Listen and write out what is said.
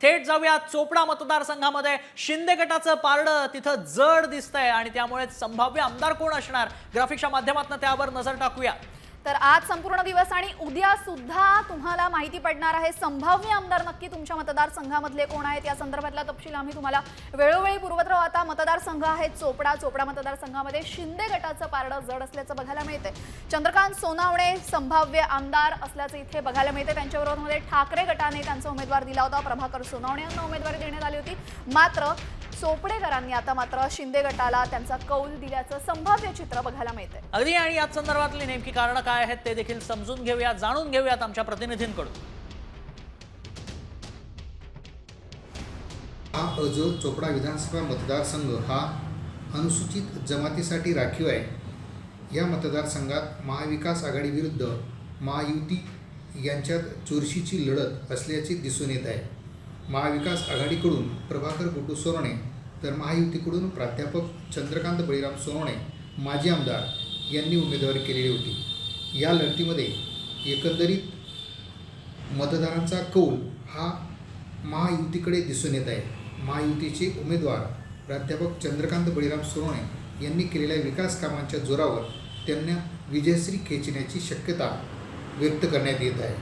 थेट जाऊया चोपडा मतदारसंघामध्ये। शिंदे गटाचं पारडं तिथं जड दिसतंय आणि त्यामुळे संभाव्य आमदार कोण असणार, ग्राफिक्सच्या माध्यमातून त्यावर नजर टाकूया। तर आज संपूर्ण दिवस आणि उद्या सुद्धा तुम्हाला माहिती पडणार आहे संभाव्य आमदार नक्की तुमच्या मतदारसंघामधले कोण आहेत या संदर्भातला तपशील आम्ही तुम्हाला वेळोवेळी पुरवत राहू। आता मतदारसंघ आहे चोपडा मतदारसंघामध्ये शिंदे गटाचं पारडं जड असल्याचं बघायला मिळते। चंद्रकांत सोनावणे संभाव्य आमदार असल्याचं इथे बघायला मिळते। त्यांच्या विरोधामध्ये ठाकरे गटाने त्यांचा उमेदवार दिला होता, प्रभाकर सोनावणे यांना उमेदवारी देण्यात आली होती। मात्र चोपडेकरांनी आता मात्र शिंदे गटाला त्यांचा कौल दिल्याचं संभाव्य चित्र बघायला मिळते। अगदी, आणि या संदर्भातली नेमकी कारणं काय आहेत ते देखील समजून घेऊया, जाणून घेऊयात आमच्या प्रतिनिधींकडून। हा जो चोपडा विधानसभा मतदारसंघ हा अनुसूचित जमातीसाठी राखीव आहे। या मतदारसंघात महाविकास आघाडी विरुद्ध महायुती यांच्यात चुरशीची लढत असल्याचे दिसून येत आहे। महाविकास आघाडीकडून प्रभाकर कुटू सोनवणे तर महायुतीकडून प्राध्यापक चंद्रकांत बळीराम सोनवणे माजी आमदार यांनी उमेदवारी केलेली होती। या लढतीमध्ये एकंदरीत मतदारांचा कौल हा महायुतीकडे दिसून येत आहे। महायुतीचे उमेदवार प्राध्यापक चंद्रकांत बळीराम सोनवणे यांनी केलेल्या विकास कामांच्या जोरावर त्यांना विजयश्री खेचण्याची शक्यता व्यक्त करण्यात येत आहे।